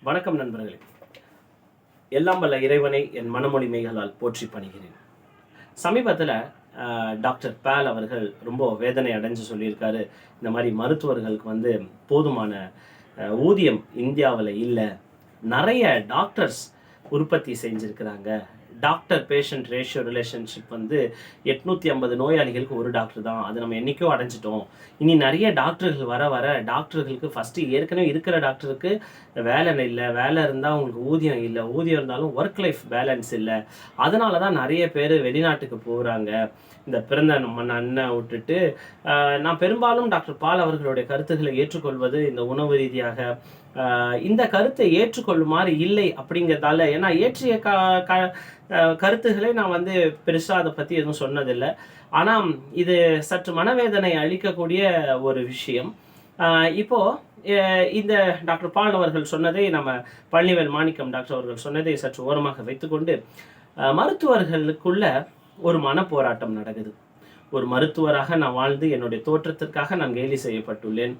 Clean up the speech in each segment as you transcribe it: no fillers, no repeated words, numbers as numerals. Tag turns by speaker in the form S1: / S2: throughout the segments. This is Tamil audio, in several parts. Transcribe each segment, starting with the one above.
S1: வணக்கம் நண்பர்களே. எல்லாம் வல்ல இறைவனை என் மனமொழிமைகளால் போற்றி பணிகிறேன். சமீபத்தில் டாக்டர் பேல் அவர்கள் ரொம்ப வேதனை அடைஞ்சு சொல்லியிருக்காரு. இந்த மாதிரி மருத்துவர்களுக்கு போதுமான ஊதியம் இந்தியாவில் இல்லை. நிறைய டாக்டர்ஸ் உற்பத்தி செஞ்சுருக்கிறாங்க. டாக்டர் பேஷண்ட் ரேஷியோ ரிலேஷன்ஷிப் 850 நோயாளிகளுக்கு ஒரு டாக்டர் தான். அது நம்ம என்றைக்கோ அடைஞ்சிட்டோம். இனி நிறைய டாக்டர்கள் வர வர டாக்டர்களுக்கு ஃபஸ்ட்டு ஏற்கனவே இருக்கிற டாக்டருக்கு வேலை இல்லை, வேலை இருந்தால் அவங்களுக்கு ஊதியம் இல்லை, ஊதியம் இருந்தாலும் ஒர்க் லைஃப் பேலன்ஸ் இல்லை. அதனால தான் நிறைய பேர் வெளிநாட்டுக்கு போகிறாங்க. இந்த பிறந்த நம்ம அண்ணன் விட்டுட்டு நான் பெரும்பாலும் டாக்டர் பால் அவர்களுடைய கருத்துக்களை ஏற்றுக்கொள்வது இந்த உணவு ரீதியாக இந்த கருத்தை ஏற்றுக்கொள்ளுமாறு இல்லை அப்படிங்கிறதால, ஏன்னா ஏற்றிய கருத்துக்களை நான் பெருசாக அதை பற்றி எதுவும் சொன்னதில்லை. ஆனால் இது சற்று மனவேதனை அளிக்கக்கூடிய ஒரு விஷயம். இப்போது இந்த டாக்டர் பால் அவர்கள் சொன்னதை, நம்ம பழனிவேல் மாணிக்கம் டாக்டர் அவர்கள் சொன்னதை சற்று ஓரமாக வைத்துக்கொண்டு, மருத்துவர்களுக்குள்ள ஒரு மனப்போராட்டம் நடக்குது. ஒரு மருத்துவராக நான் வாழ்ந்து என்னுடைய தோற்றத்திற்காக நான் கேலி செய்யப்பட்டுள்ளேன்,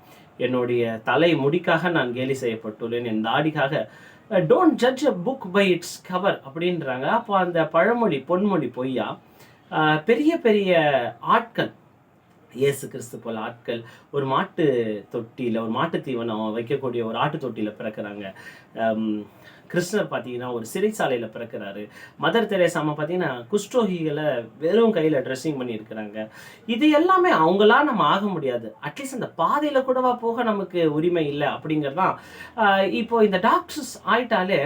S1: என்னுடைய தலை முடிக்காக நான் கேலி செய்யப்பட்டுள்ளேன், என் தாடிக்காக. Don't judge a book by its cover அப்படின்றாங்க. அப்போ அந்த பழமொழி பொன்மொழி பொய்யா? பெரிய பெரிய ஆட்கள், இயேசு கிறிஸ்து போல ஆட்கள் ஒரு மாட்டு தொட்டியில், ஒரு மாட்டு தீவனம் வைக்கக்கூடிய ஒரு ஆட்டு தொட்டியில் பிறக்கிறாங்க. கிருஷ்ணர் பார்த்தீங்கன்னா ஒரு சிறைச்சாலையில் பிறக்கிறாரு. மதர் தெரேசாமா பார்த்தீங்கன்னா குஷ்டரோகிகளை வெறும் கையில் ட்ரெஸ்ஸிங் பண்ணியிருக்கிறாங்க. இது எல்லாமே அவங்களா நம்ம ஆக முடியாது. அட்லீஸ்ட் அந்த பாதையில் கூடவா போக நமக்கு உரிமை இல்லை அப்படிங்கிறதான். இப்போ இந்த டாக்டர்ஸ் ஆயிட்டாலே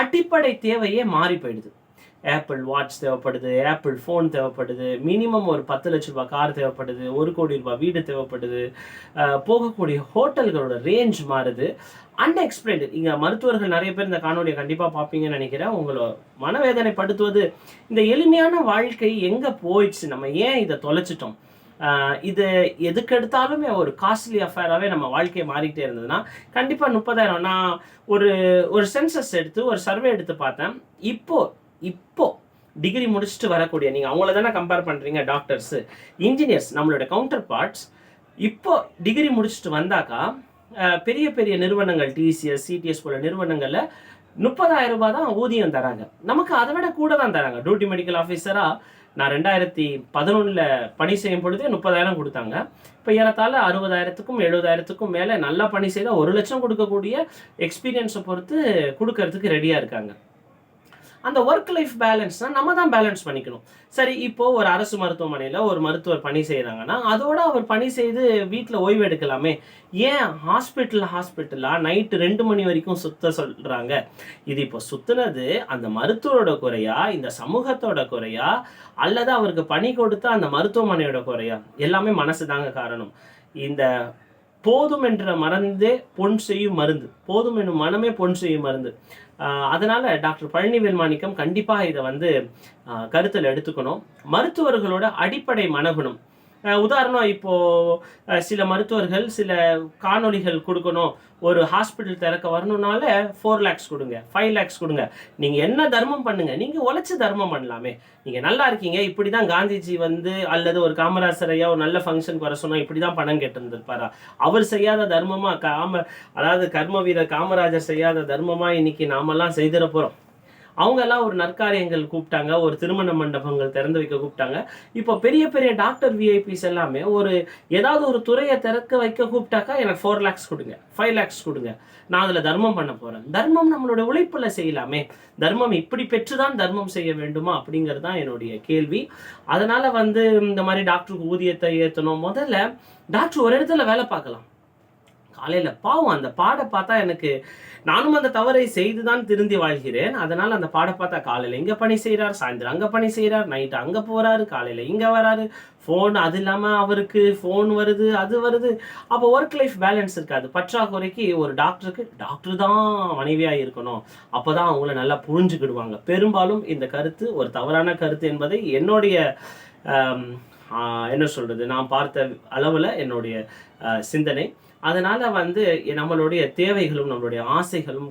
S1: அடிப்படை தேவையே மாறி போயிடுது. ஆப்பிள் வாட்ச் தேவைப்படுது, ஆப்பிள் ஃபோன் தேவைப்படுது, மினிமம் ஒரு 10 லட்ச ரூபாய் கார் தேவைப்படுது, 1 கோடி ரூபாய் வீடு தேவைப்படுது, போகக்கூடிய ஹோட்டல்களோட ரேஞ்ச் மாறுது. அன்எக்ஸ்பிளைன்டு. இங்கே மருத்துவர்கள் நிறைய பேர் இந்த காணொலியை கண்டிப்பாக பார்ப்பீங்கன்னு நினைக்கிறேன். உங்களை மனவேதனைப்படுத்துவது இந்த எளிமையான வாழ்க்கை எங்கே போயிடுச்சு, நம்ம ஏன் இதை தொலைச்சிட்டோம்? இது எதுக்கு எடுத்தாலுமே ஒரு காஸ்ட்லி அஃபேராகவே நம்ம வாழ்க்கையை மாறிக்கிட்டே இருந்ததுன்னா கண்டிப்பாக 30,000. நான் ஒரு சென்சஸ் எடுத்து ஒரு சர்வே எடுத்து பார்த்தேன். இப்போ டிகிரி முடிச்சுட்டு வரக்கூடிய, நீங்கள் அவங்கள தானே கம்பேர் பண்ணுறீங்க, டாக்டர்ஸு, இன்ஜினியர்ஸ், நம்மளோட கவுண்டர் பார்ட்ஸ். இப்போ டிகிரி முடிச்சுட்டு வந்தாக்கா பெரிய பெரிய நிறுவனங்கள், டிசிஎஸ், சிடிஎஸ் போல நிறுவனங்களில் 30,000 ரூபாய் தான் ஊதியம் தராங்க. நமக்கு அதை விட கூட தான் தராங்க. டியூட்டி மெடிக்கல் ஆஃபீஸராக நான் 2011 பணி செய்யும் பொழுதே 30,000 கொடுத்தாங்க. இப்போ ஏறத்தாழ 60,000க்கும் 70,000க்கும் மேலே நல்லா பணி செய்தால் 1 லட்சம் கொடுக்கக்கூடிய எக்ஸ்பீரியன்ஸை பொறுத்து கொடுக்கறதுக்கு ரெடியாக இருக்காங்க. அந்த ஒர்க் லைஃப் பேலன்ஸ்னால் நம்ம தான் பேலன்ஸ் பண்ணிக்கணும். சரி, இப்போது ஒரு அரசு மருத்துவமனையில் ஒரு மருத்துவர் பணி செய்கிறாங்கன்னா அதோட அவர் பணி செய்து வீட்டில் ஓய்வு எடுக்கலாமே. ஏன் ஹாஸ்பிட்டலாக நைட்டு 2 மணி வரைக்கும் சுத்த சொல்கிறாங்க? இது இப்போ சுற்றுனது அந்த மருத்துவரோட குறையா, இந்த சமூகத்தோட குறையா, அல்லது அவருக்கு பணி கொடுத்த அந்த மருத்துவமனையோட குறையா? எல்லாமே மனசு தாங்க காரணம். இந்த போதும் என்ற மறந்தே பொன் செய்யும் மருந்து, போதும் என்னும் மனமே பொன் செய்யும் மருந்து. அதனால் டாக்டர் பழனிவேல் மாணிக்கம் கண்டிப்பாக இதை கருத்தில் எடுத்துக்கணும். மருத்துவர்களோட அடிப்படை மனகுணம். உதாரணம், இப்போது சில மருத்துவர்கள் சில காணொலிகள் கொடுக்கணும், ஒரு ஹாஸ்பிட்டல் திறக்க வரணுன்னால 4 lakhs கொடுங்க, 5 lakhs கொடுங்க. நீங்கள் என்ன தர்மம் பண்ணுங்க, நீங்கள் உழைச்சி தர்மம் பண்ணலாமே. நீங்கள் நல்லா இருக்கீங்க, இப்படி தான் காந்திஜி அல்லது ஒரு காமராசர் ஐயா ஒரு நல்ல ஃபங்க்ஷனுக்கு வர சொன்னால் இப்படி தான் பணம் கேட்டிருந்திருப்பாரா? அவர் செய்யாத தர்மமாக அதாவது கர்ம வீரர் காமராஜர் செய்யாத தர்மமாக இன்னைக்கு நாமெல்லாம் செய்திட போகிறோம். அவங்கெல்லாம் ஒரு நற்காரியங்கள் கூப்பிட்டாங்க, ஒரு திருமண மண்டபங்கள் திறந்து வைக்க கூப்பிட்டாங்க. இப்போ பெரிய பெரிய டாக்டர் விஐபிஸ் எல்லாமே ஏதாவது ஒரு துறையை திறக்க வைக்க கூப்பிட்டாக்கா எனக்கு 4 lakhs கொடுங்க, 5 lakhs கொடுங்க, நான் அதில் தர்மம் பண்ண போகிறேன். தர்மம் நம்மளோட உழைப்பில் செய்யலாமே. தர்மம் இப்படி பெற்றுதான் தர்மம் செய்ய வேண்டுமா அப்படிங்கிறது தான் என்னுடைய கேள்வி. அதனால் இந்த மாதிரி டாக்டருக்கு ஊதியத்தை ஏற்றணும். முதல்ல டாக்டர் ஒரு இடத்துல வேலை பார்க்கலாம். காலையில் பாவம் அந்த பாடை பார்த்தா எனக்கு, நானும் அந்த தவறை செய்து தான் திருந்தி வாழ்கிறேன். அதனால் அந்த பாடை பார்த்தா காலையில் இங்கே பணி செய்கிறார், சாயந்தரம் அங்கே பணி செய்கிறார், நைட்டு அங்கே போகிறாரு, காலையில் இங்கே வராரு, ஃபோன், அது இல்லாமல் அவருக்கு ஃபோன் வருது, அது வருது. அப்போ ஒர்க் லைஃப் பேலன்ஸ் இருக்காது. பற்றாக்குறைக்கு ஒரு டாக்டருக்கு டாக்டர் தான் மனைவியாக இருக்கணும், அப்போ தான் அவங்கள நல்லா புரிஞ்சுக்கிடுவாங்க. பெரும்பாலும் இந்த கருத்து ஒரு தவறான கருத்து என்பதை என்னுடைய என்ன சொல்கிறது, நான் பார்த்த அளவில் என்னுடைய சிந்தனை. அதனால் நம்மளுடைய தேவைகளும் நம்மளுடைய ஆசைகளும்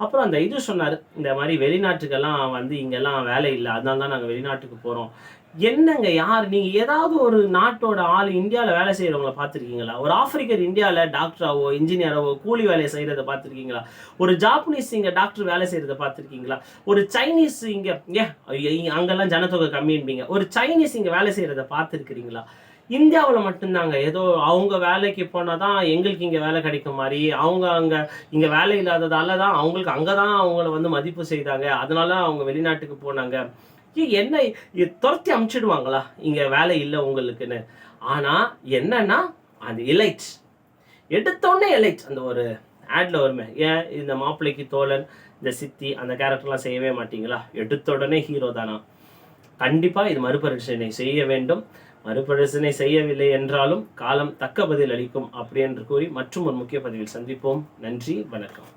S1: அப்புறம் அந்த இது சொன்னார், இந்த மாதிரி வெளிநாட்டுக்கெல்லாம் இங்கெல்லாம் வேலை இல்லை, அதனால தான் நாங்கள் வெளிநாட்டுக்கு போகிறோம். என்னங்க யார் நீங்க ஏதாவது ஒரு நாட்டோட ஆள் இந்தியாவில் வேலை செய்யறவங்கள பார்த்துருக்கீங்களா? ஒரு ஆப்பிரிக்கர் இந்தியாவில் டாக்டராவோ இன்ஜினியராவோ கூலி வேலையை செய்யறத பார்த்துருக்கீங்களா? ஒரு ஜாப்பனீஸ் இங்க டாக்டர் வேலை செய்யறத பார்த்துருக்கீங்களா? ஒரு சைனீஸ் இங்க அங்கெல்லாம் ஜனத்தொகை கம்மின்பீங்க, ஒரு சைனீஸ் இங்க வேலை செய்யறத பார்த்துருக்கிறீங்களா? இந்தியாவில் மட்டும்தாங்க ஏதோ அவங்க வேலைக்கு போனால் தான் எங்களுக்கு இங்கே வேலை கிடைக்கும் மாதிரி, அவங்க அங்கே இங்கே வேலை இல்லாததால தான் அவங்களுக்கு அங்கே தான் அவங்கள வந்து மதிப்பு செய்தாங்க, அதனால அவங்க வெளிநாட்டுக்கு போனாங்க. என்ன துரத்தி அமுச்சிடுவாங்களா இங்கே வேலை இல்லை உங்களுக்குன்னு? ஆனால் என்னன்னா அது எலைட்ஸ் எடுத்தோடனே எலைட்ஸ் அந்த ஒரு ஆட்ல வருமே, ஏன் இந்த மாப்பிள்ளைக்கு தோழன் இந்த சித்தி அந்த கேரக்டர்லாம் செய்யவே மாட்டீங்களா? எடுத்த உடனே ஹீரோ தானா? கண்டிப்பாக இது மறுபரிசீலனை செய்ய வேண்டும். மறுபரிசீலனை செய்யவில்லை என்றாலும் காலம் தக்க பதில் அளிக்கும் அப்படி என்று கூறி மற்றும் ஒரு முக்கிய பதிவில் சந்திப்போம். நன்றி, வணக்கம்.